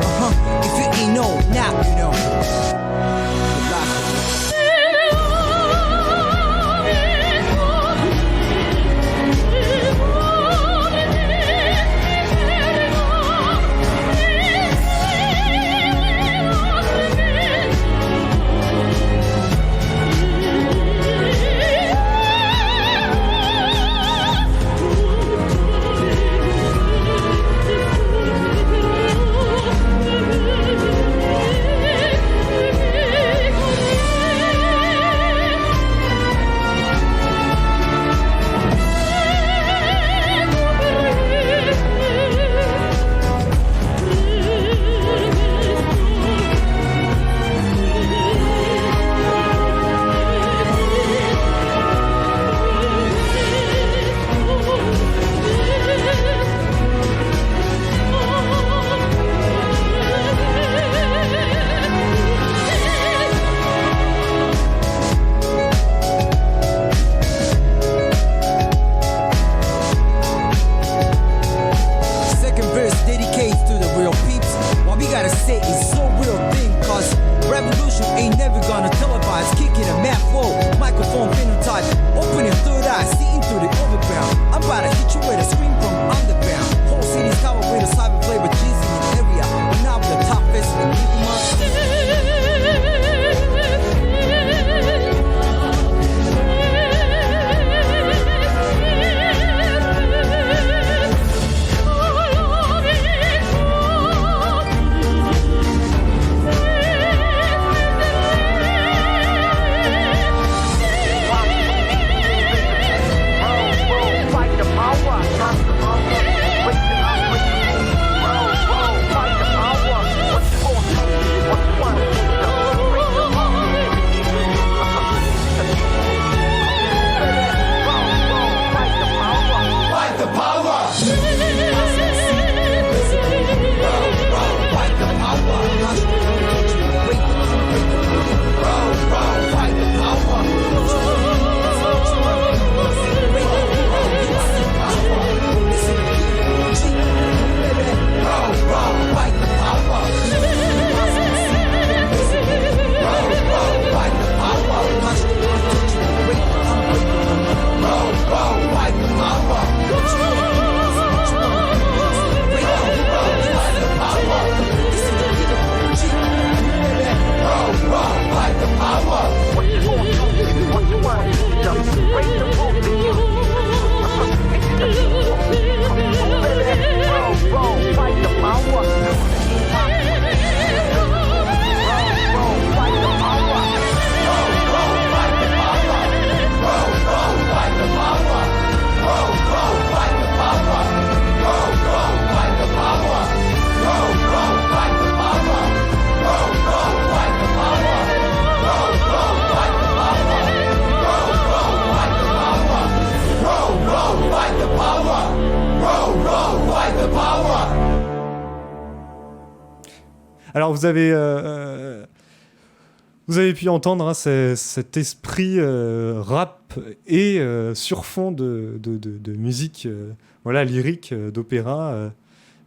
If you ain't know, now you know. Alors vous avez pu entendre, hein, cet esprit rap et sur fond de musique voilà, lyrique, d'opéra.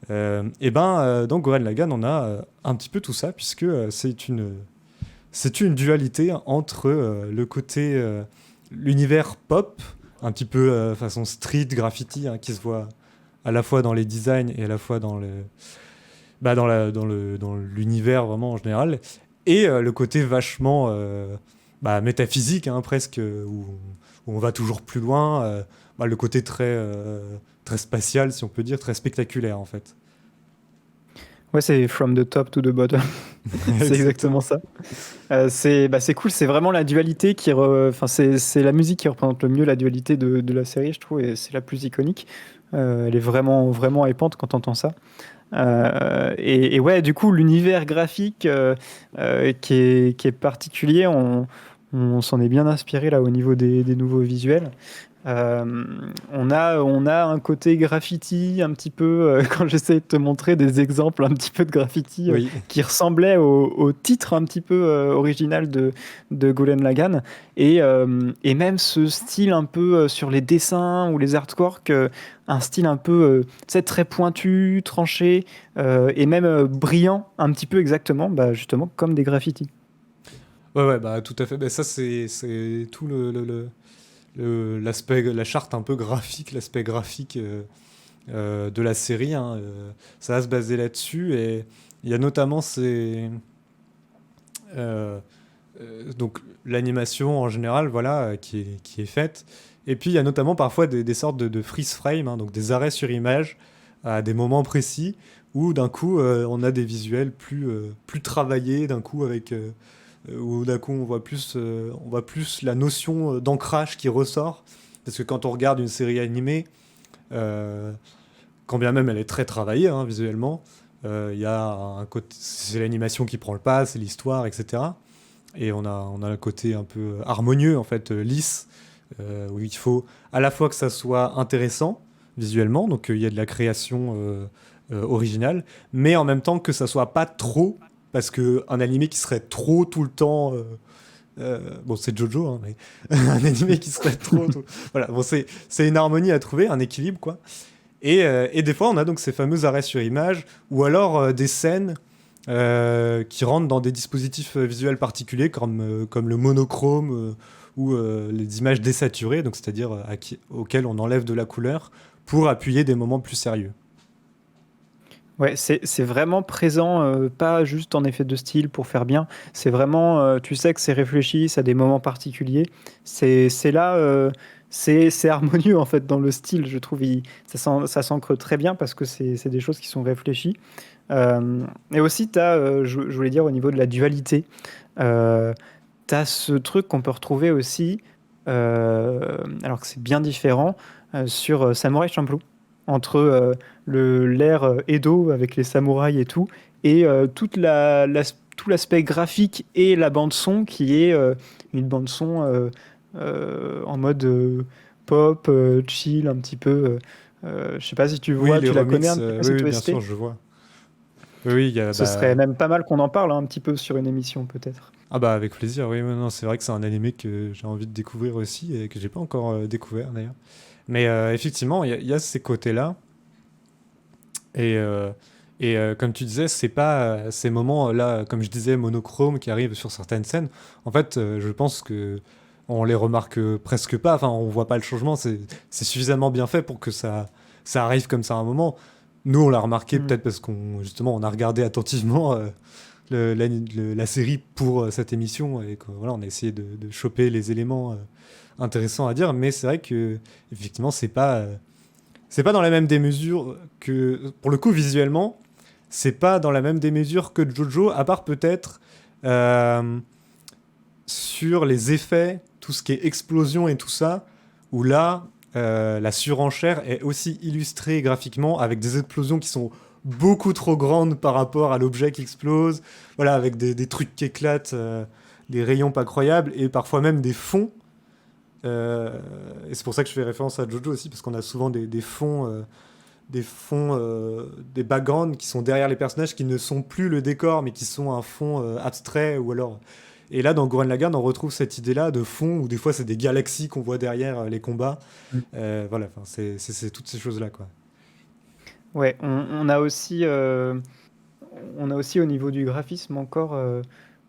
Donc Gurren Lagann, on a un petit peu tout ça, puisque c'est une dualité entre le côté, l'univers pop, un petit peu façon street graffiti, hein, qui se voit à la fois dans les designs et à la fois dans dans l'univers vraiment en général, et le côté vachement métaphysique, hein, presque, où on va toujours plus loin, le côté très spatial, si on peut dire, très spectaculaire en fait. Ouais, c'est from the top to the bottom. C'est exactement ça. C'est cool, c'est vraiment la dualité c'est la musique qui représente le mieux la dualité de la série, je trouve, et c'est la plus iconique. Elle est vraiment, vraiment épante quand on entend ça. Et ouais, du coup, l'univers graphique qui est particulier, on s'en est bien inspiré là au niveau des nouveaux visuels. On a un côté graffiti un petit peu, quand j'essaie de te montrer des exemples un petit peu de graffiti Oui. qui ressemblaient au titre un petit peu original de Gurren Lagann, et même ce style un peu sur les dessins ou les artworks, un style un peu tu sais, très pointu, tranché, et même brillant un petit peu exactement, justement comme des graffitis. Ouais, tout à fait. Ça, c'est tout l'aspect, la charte un peu graphique, l'aspect graphique de la série, hein, ça va se baser là-dessus, et il y a notamment donc l'animation en général, voilà, qui est faite, et puis il y a notamment parfois des sortes de freeze frame, hein, donc des arrêts sur image à des moments précis où d'un coup on a des visuels plus travaillés, d'un coup avec où d'un coup on voit plus la notion d'ancrage qui ressort, parce que quand on regarde une série animée, euh, quand bien même elle est très travaillée, hein, visuellement, il y a un côté, c'est l'animation qui prend le pas, c'est l'histoire, etc. Et on a un côté un peu harmonieux, en fait, lisse, où il faut à la fois que ça soit intéressant visuellement, donc il y a de la création originale, mais en même temps que ça soit pas trop, parce que un animé qui serait trop tout le temps, bon, c'est Jojo, hein, mais un animé qui serait voilà, bon, c'est une harmonie à trouver, un équilibre, quoi. Et des fois, on a donc ces fameux arrêts sur image, ou alors des scènes qui rentrent dans des dispositifs visuels particuliers, comme le monochrome, ou les images désaturées, donc c'est-à-dire auxquelles on enlève de la couleur pour appuyer des moments plus sérieux. Ouais, c'est vraiment présent, pas juste en effet de style pour faire bien. C'est vraiment, tu sais que c'est réfléchi, ça a des moments particuliers. C'est là, c'est harmonieux en fait dans le style, je trouve. Ça s'ancre très bien parce que c'est des choses qui sont réfléchies. Et aussi, je voulais dire au niveau de la dualité, t'as ce truc qu'on peut retrouver aussi, alors que c'est bien différent, sur Samurai Champloo, entre l'ère Edo avec les samouraïs et tout, et tout l'aspect graphique et la bande son qui est une bande son en mode pop, chill un petit peu. Je sais pas si tu vois, Oui, les tu la remixes, connais un petit peu oui, cette oui, bien OST. sûr, je vois. Oui, il y a, Ce serait même pas mal qu'on en parle, hein, un petit peu sur une émission peut-être. Ah bah avec plaisir, oui, mais non, c'est vrai que c'est un animé que j'ai envie de découvrir aussi et que j'ai pas encore découvert d'ailleurs. Mais effectivement, il y a ces côtés-là. Comme tu disais, c'est pas ces moments-là, comme je disais, monochrome qui arrivent sur certaines scènes. En fait, je pense que on les remarque presque pas. Enfin, on voit pas le changement. C'est suffisamment bien fait pour que ça arrive comme ça à un moment. Nous, on l'a remarqué peut-être parce qu'on justement on a regardé attentivement la série pour cette émission et que, voilà, on a essayé de choper les éléments intéressants à dire. Mais c'est vrai que effectivement, c'est pas dans la même démesure que, pour le coup, visuellement, c'est pas dans la même démesure que Jojo, à part peut-être sur les effets, tout ce qui est explosion et tout ça, où là, la surenchère est aussi illustrée graphiquement avec des explosions qui sont beaucoup trop grandes par rapport à l'objet qui explose, voilà, avec des trucs qui éclatent, des rayons pas croyables, et parfois même des fonds. Et c'est pour ça que je fais référence à Jojo aussi, parce qu'on a souvent des fonds des fonds, des backgrounds qui sont derrière les personnages, qui ne sont plus le décor, mais qui sont un fond abstrait, ou alors... Et là, dans Gurren Lagann, on retrouve cette idée-là de fond, où des fois, c'est des galaxies qu'on voit derrière les combats. Voilà, c'est toutes ces choses-là, quoi. Ouais, on a aussi au niveau du graphisme encore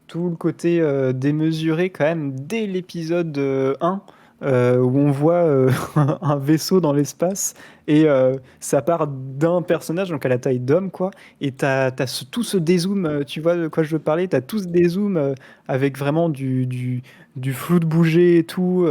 tout le côté démesuré quand même dès l'épisode 1 où on voit un vaisseau dans l'espace et ça part d'un personnage donc à la taille d'homme quoi et t'as tout ce dézoom tu vois de quoi je veux parler, t'as tout ce dézoom avec vraiment du flou de bouger et tout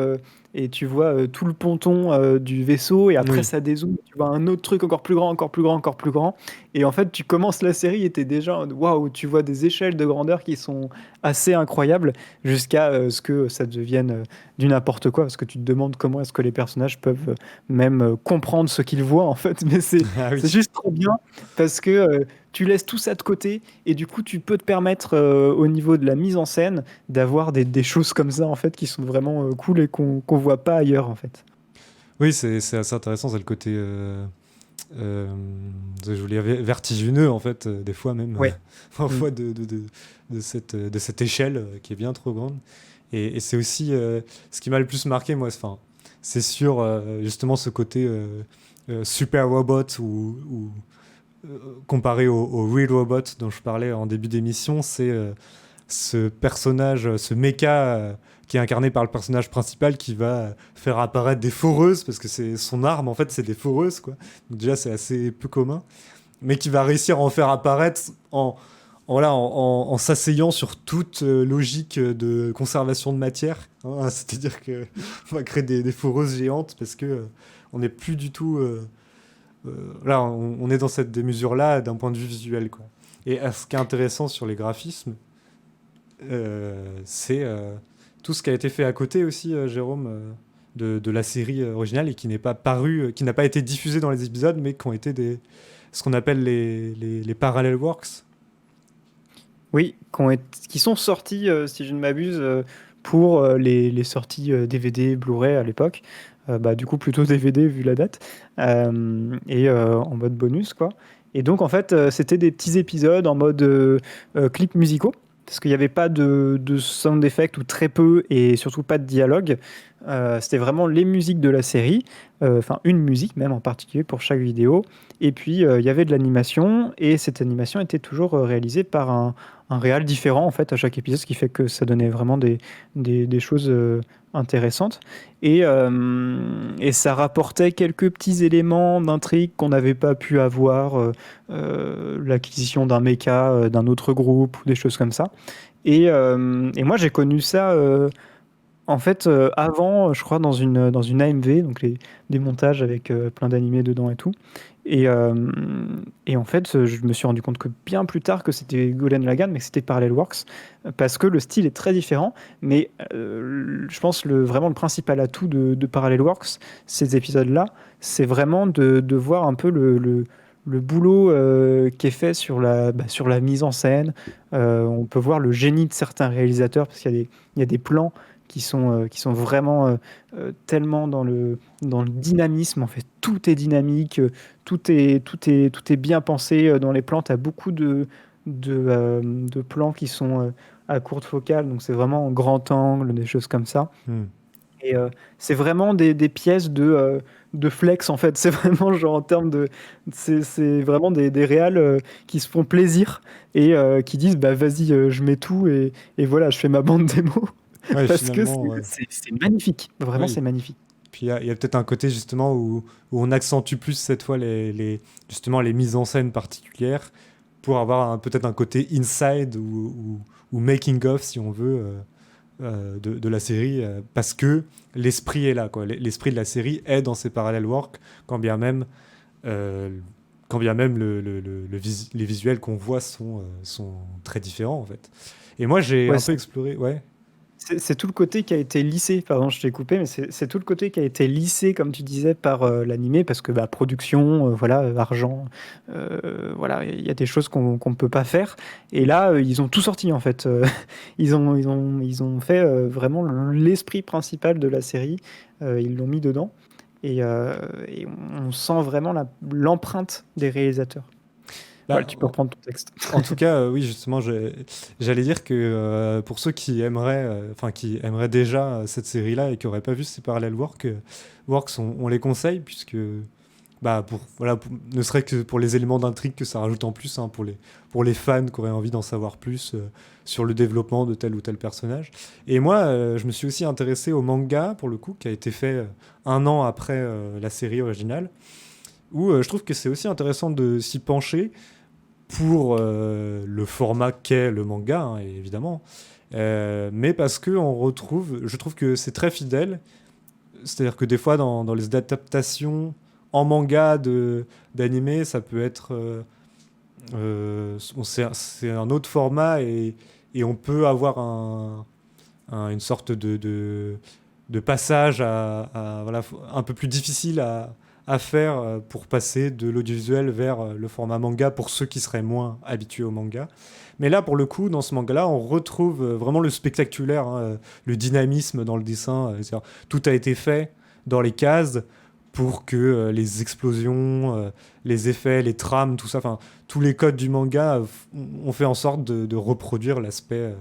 et tu vois tout le ponton du vaisseau et après Oui. ça dézoome, tu vois un autre truc encore plus grand, encore plus grand, encore plus grand et en fait tu commences la série et t'es déjà en mode, waouh, tu vois des échelles de grandeur qui sont assez incroyables jusqu'à ce que ça devienne du n'importe quoi parce que tu te demandes comment est-ce que les personnages peuvent même comprendre ce qu'ils voient en fait mais Ah oui. c'est juste trop bien parce que tu laisses tout ça de côté et du coup tu peux te permettre au niveau de la mise en scène d'avoir des choses comme ça en fait qui sont vraiment cool et qu'on voit pas ailleurs en fait. Oui, c'est assez intéressant, c'est le côté... euh, je voulais dire vertigineux, en fait, des fois même, Ouais. parfois de cette échelle qui est bien trop grande. Et c'est aussi ce qui m'a le plus marqué, moi, c'est sur justement ce côté super robot ou comparé au real robot dont je parlais en début d'émission, c'est ce personnage, ce mecha qui est incarné par le personnage principal qui va faire apparaître des foreuses, parce que c'est son arme, en fait, c'est des foreuses, quoi. Donc déjà, c'est assez peu commun, mais qui va réussir à en faire apparaître en s'asseyant sur toute logique de conservation de matière, hein. C'est-à-dire que on va créer des foreuses géantes parce que on n'est plus du tout... là, on est dans cette démesure-là d'un point de vue visuel, quoi. Et ce qui est intéressant sur les graphismes, c'est tout ce qui a été fait à côté aussi, Jérôme, de la série originale et qui n'est pas paru, qui n'a pas été diffusé dans les épisodes, mais qui ont été ce qu'on appelle les parallel works. Oui, qui sont sortis, si je ne m'abuse, pour les sorties DVD, Blu-ray à l'époque. Bah, du coup, plutôt DVD vu la date. Et en mode bonus, quoi. Et donc, en fait, c'était des petits épisodes en mode clips musicaux. Parce qu'il n'y avait pas de sound effect ou très peu, et surtout pas de dialogue. C'était vraiment les musiques de la série, enfin une musique même en particulier pour chaque vidéo. Et puis il y avait de l'animation, et cette animation était toujours réalisée par un réal différent en fait à chaque épisode, ce qui fait que ça donnait vraiment des choses intéressantes. Et ça rapportait quelques petits éléments d'intrigue qu'on n'avait pas pu avoir, l'acquisition d'un mecha d'un autre groupe ou des choses comme ça. Et moi j'ai connu ça en fait avant, je crois, dans une AMV, donc des montages avec plein d'animés dedans et tout. Et, euh, et en fait, je me suis rendu compte que bien plus tard que c'était Gurren Lagann, mais que c'était Parallel Works, parce que le style est très différent. Mais je pense vraiment le principal atout de Parallel Works, ces épisodes-là, c'est vraiment de voir un peu le boulot qui est fait sur la mise en scène. On peut voir le génie de certains réalisateurs, parce qu'il y a des plans qui sont vraiment tellement dans le dynamisme. En fait, tout est dynamique, tout est bien pensé dans les plans. Tu as beaucoup de plans qui sont à courte focale, donc c'est vraiment en grand angle, des choses comme ça. Et c'est vraiment des pièces de flex, en fait. C'est vraiment genre en termes de... C'est vraiment des réals qui se font plaisir et qui disent, bah vas-y, je mets tout et voilà, je fais ma bande démo. Ouais, Parce que finalement, ouais. c'est magnifique. Vraiment, Oui. c'est magnifique. Puis il y a peut-être un côté justement où on accentue plus cette fois justement les mises en scène particulières pour avoir peut-être un côté inside ou making of si on veut de la série parce que l'esprit est là, quoi. L'esprit de la série est dans ces parallel work quand bien même les visuels qu'on voit sont très différents en fait. Et moi j'ai Ouais, un peu exploré, ouais. c'est tout le côté qui a été lissé, pardon, je t'ai coupé, mais c'est tout le côté qui a été lissé, comme tu disais, par l'animé, parce que bah, production, voilà, argent, voilà, il y a des choses qu'on ne peut pas faire. Et là, ils ont tout sorti, en fait. Ils ont fait vraiment l'esprit principal de la série, ils l'ont mis dedans. et on sent vraiment l'empreinte des réalisateurs. Là, Voilà, tu peux reprendre ton texte. En tout cas, oui, justement, j'allais dire que pour ceux qui aimeraient, qui aimeraient déjà cette série-là et qui n'auraient pas vu ces Parallel Works, on les conseille puisque, ne serait-ce que pour les éléments d'intrigue que ça rajoute en plus, hein, pour les fans qui auraient envie d'en savoir plus sur le développement de tel ou tel personnage. Et moi, je me suis aussi intéressé au manga, pour le coup, qui a été fait 1 an après la série originale, où je trouve que c'est aussi intéressant de s'y pencher pour le format qu'est le manga, hein, évidemment, mais parce que je trouve que c'est très fidèle, c'est-à-dire que des fois dans les adaptations en manga d'animé, ça peut être c'est un autre format et on peut avoir une sorte de passage voilà, un peu plus difficile à faire pour passer de l'audiovisuel vers le format manga pour ceux qui seraient moins habitués au manga. Mais là, pour le coup, dans ce manga-là, on retrouve vraiment le spectaculaire, hein, le dynamisme dans le dessin. C'est-à-dire, tout a été fait dans les cases pour que les explosions, les effets, les trames, tout ça, enfin, tous les codes du manga ont fait en sorte de reproduire l'aspect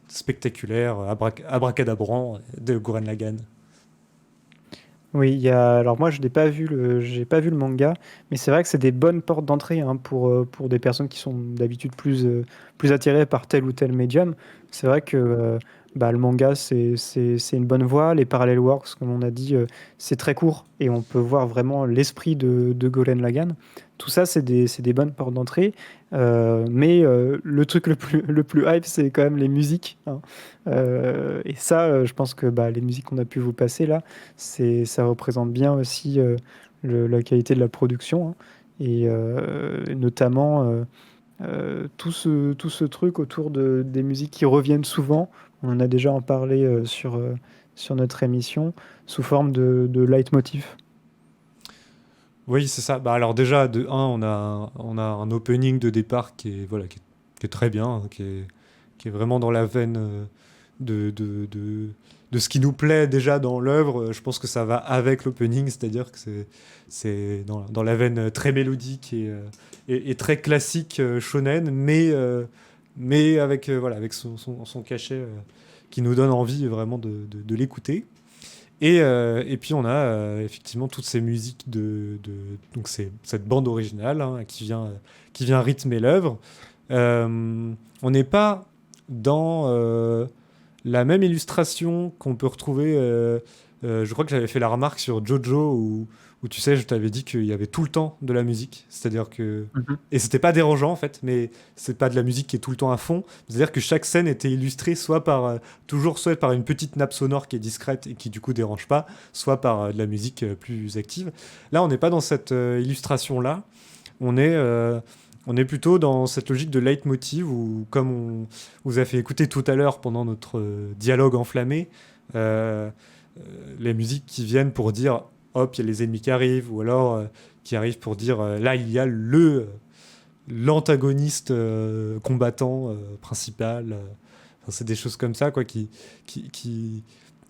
spectaculaire, abracadabrant de Gurren Lagann. Oui, alors moi je n'ai pas vu j'ai pas vu le manga, mais c'est vrai que c'est des bonnes portes d'entrée, hein, pour des personnes qui sont d'habitude plus attirées par tel ou tel médium. C'est vrai que le manga c'est une bonne voie. Les Parallel Works, comme on a dit, c'est très court et on peut voir vraiment l'esprit de Gurren Lagann. Tout ça, c'est des bonnes portes d'entrée, mais le truc le plus hype, c'est quand même les musiques, hein. Et ça, je pense que les musiques qu'on a pu vous passer là, ça représente bien aussi la qualité de la production, hein. Et notamment tout ce truc autour des musiques qui reviennent souvent. On en a déjà en parlé sur notre émission, sous forme de leitmotiv. Oui, c'est ça. Bah, alors déjà, de un, on a un opening de départ qui est très bien, hein, qui est vraiment dans la veine de ce qui nous plaît déjà dans l'œuvre. Je pense que ça va avec l'opening, c'est-à-dire que c'est dans la veine très mélodique et très classique shonen, mais avec, avec son cachet qui nous donne envie vraiment de l'écouter. Et puis on a effectivement toutes ces musiques donc c'est cette bande originale, hein, qui vient rythmer l'œuvre. On n'est pas dans la même illustration qu'on peut retrouver. Je crois que j'avais fait la remarque sur Jojo où tu sais, je t'avais dit qu'il y avait tout le temps de la musique, c'est-à-dire que et c'était pas dérangeant en fait, mais c'est pas de la musique qui est tout le temps à fond. C'est-à-dire que chaque scène était illustrée soit par une petite nappe sonore qui est discrète et qui du coup dérange pas, soit par de la musique plus active. Là, on n'est pas dans cette illustration-là. On est plutôt dans cette logique de leitmotiv où, comme on vous a fait écouter tout à l'heure pendant notre dialogue enflammé, les musiques qui viennent pour dire hop, il y a les ennemis qui arrivent, ou alors qui arrivent pour dire là, il y a l'antagoniste combattant principal. Enfin, c'est des choses comme ça, quoi,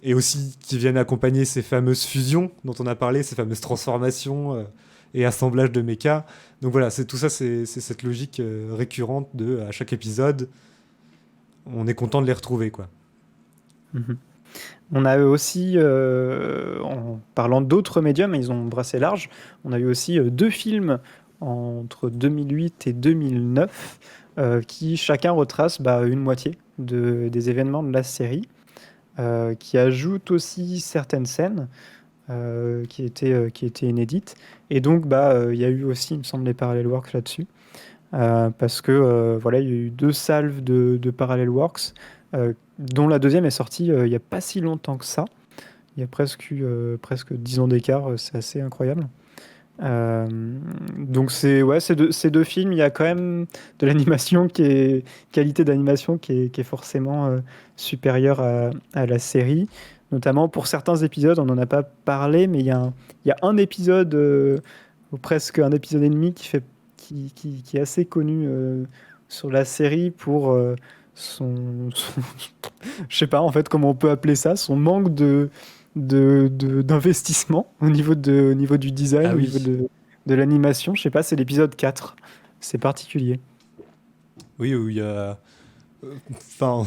et aussi qui viennent accompagner ces fameuses fusions dont on a parlé, ces fameuses transformations et assemblages de mechas. Donc voilà, tout ça, c'est cette logique récurrente à chaque épisode, on est content de les retrouver, quoi. Mhm. On a eu aussi, en parlant d'autres médiums, ils ont brassé large, on a eu aussi 2 films entre 2008 et 2009 qui chacun retrace une moitié des événements de la série, qui ajoutent aussi certaines scènes qui étaient inédites. Et donc, il y a eu aussi, il me semble, les Parallel Works là-dessus. Parce que voilà, il y a eu 2 salves de Parallel Works, dont la deuxième est sortie il n'y a pas si longtemps que ça. Il y a presque 10 ans d'écart, c'est assez incroyable. Donc ces deux films, il y a quand même de l'animation qualité d'animation qui est forcément supérieure à la série. Notamment pour certains épisodes, on n'en a pas parlé, mais il y a un épisode, ou presque un épisode et demi, qui est assez connu sur la série pour je sais pas en fait comment on peut appeler ça, son manque d'investissement au niveau du design, Ah au oui. niveau de l'animation. Je sais pas, c'est l'épisode 4. C'est particulier. Oui, où il y a. Enfin,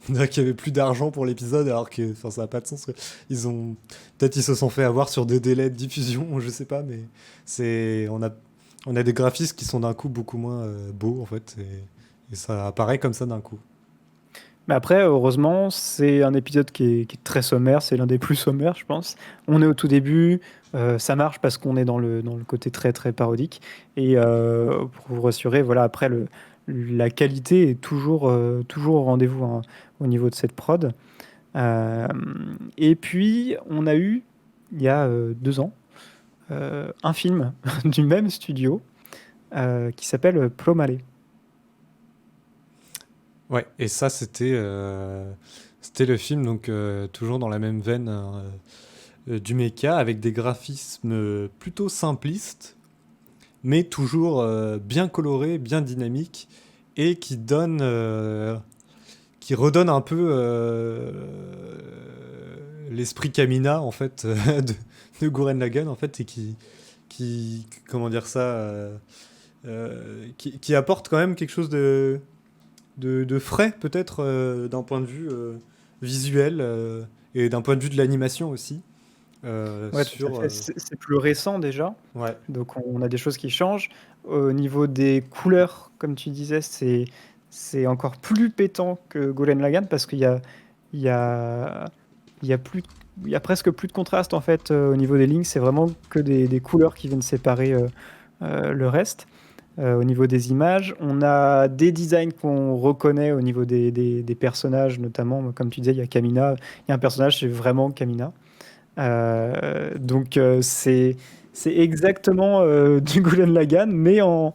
on dirait qu'il y avait plus d'argent pour l'épisode, alors que enfin, ça n'a pas de sens. Peut-être ils se sont fait avoir sur des délais de diffusion, je sais pas, mais on a des graphismes qui sont d'un coup beaucoup moins beaux, en fait, et ça apparaît comme ça d'un coup. Mais après, heureusement, c'est un épisode qui est très sommaire. C'est l'un des plus sommaires, je pense. On est au tout début. Ça marche parce qu'on est dans le côté très, très parodique. Et pour vous rassurer, voilà, après, la qualité est toujours au rendez-vous, hein, au niveau de cette prod. Et puis, on a eu, il y a 2 ans, un film du même studio qui s'appelle Plomale. Ouais, et ça, c'était le film, donc toujours dans la même veine du mecha, avec des graphismes plutôt simplistes, mais toujours bien colorés, bien dynamiques, et qui redonnent un peu l'esprit Kamina, en fait, de Gurren Lagann, en fait, et comment dire ça, qui apporte quand même quelque chose de frais, peut-être, d'un point de vue visuel, et d'un point de vue de l'animation aussi. Ouais, tout à fait. C'est plus récent déjà. Ouais. Donc on a des choses qui changent. Au niveau des couleurs, comme tu disais, c'est encore plus pétant que Gurren Lagann parce qu'il y a, il y a, il y a plus, il y a presque plus de contraste en fait au niveau des lignes. C'est vraiment que des couleurs qui viennent séparer le reste. Au niveau des images, on a des designs qu'on reconnaît au niveau des personnages, notamment, comme tu disais, il y a Kamina. Il y a un personnage, c'est vraiment Kamina. Donc c'est exactement du Gurren Lagann, mais en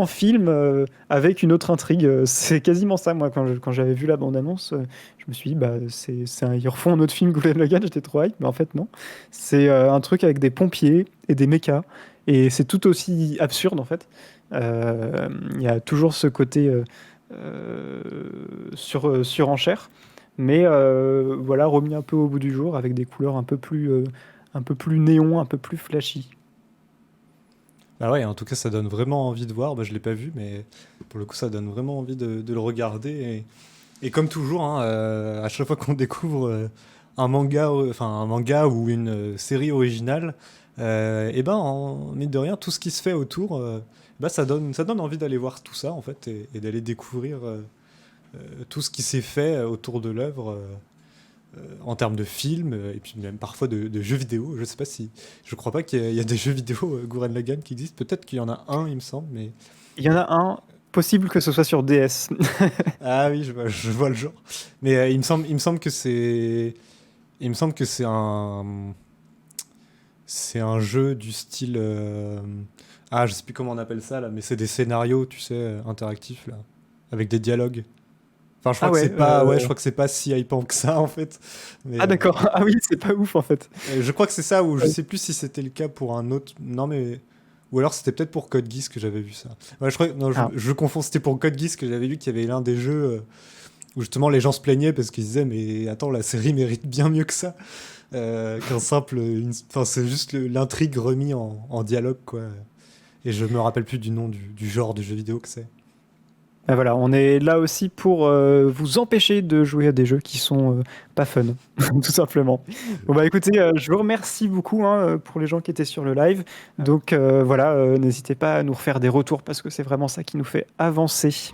film avec une autre intrigue. C'est quasiment ça, moi, quand j'avais vu la bande-annonce, je me suis dit, bah, ils refont un autre film Gurren Lagann, j'étais trop hype, mais en fait, non. C'est un truc avec des pompiers et des mechas, et c'est tout aussi absurde, en fait. Il y a toujours ce côté surenchère. Mais voilà, remis un peu au bout du jour avec des couleurs un peu plus néon, un peu plus flashy. Ah ouais, en tout cas, ça donne vraiment envie de voir. Bah, je l'ai pas vu, mais pour le coup, ça donne vraiment envie de le regarder. Et comme toujours, hein, à chaque fois qu'on découvre un manga ou une série originale, et ben, mine de rien, tout ce qui se fait autour, bah, ça donne envie d'aller voir tout ça, en fait, et d'aller découvrir tout ce qui s'est fait autour de l'œuvre. En termes de films, et puis même parfois de jeux vidéo. Je sais pas si. Je crois pas qu'il y a des jeux vidéo Gurren Lagann qui existent. Peut-être qu'il y en a un, il me semble, mais. Il y en a un, possible que ce soit sur DS. Ah oui, je vois le genre. Mais il me semble que c'est. Il me semble que c'est un. C'est un jeu du style. Ah, je sais plus comment on appelle ça là, mais c'est des scénarios, tu sais, interactifs là, avec des dialogues. Enfin, je crois Ah que ouais, c'est pas, ouais, je crois que c'est pas si hypant que ça en fait. Mais, ah d'accord, ah oui, c'est pas ouf en fait. je crois que c'est ça, ou je sais plus si c'était le cas pour un autre. Non, mais. Ou alors c'était peut-être pour Code Geass que j'avais vu ça. Ouais, je crois non, Ah. je confonds, c'était pour Code Geass que j'avais vu qu'il y avait l'un des jeux où justement les gens se plaignaient parce qu'ils disaient, mais attends, la série mérite bien mieux que ça. Qu'un simple. Enfin, c'est juste l'intrigue remis en dialogue, quoi. Et je me rappelle plus du nom du genre de jeu vidéo que c'est. Ben voilà, on est là aussi pour vous empêcher de jouer à des jeux qui sont pas fun, tout simplement. Bon bah écoutez, je vous remercie beaucoup hein, pour les gens qui étaient sur le live. Donc voilà, n'hésitez pas à nous refaire des retours parce que c'est vraiment ça qui nous fait avancer.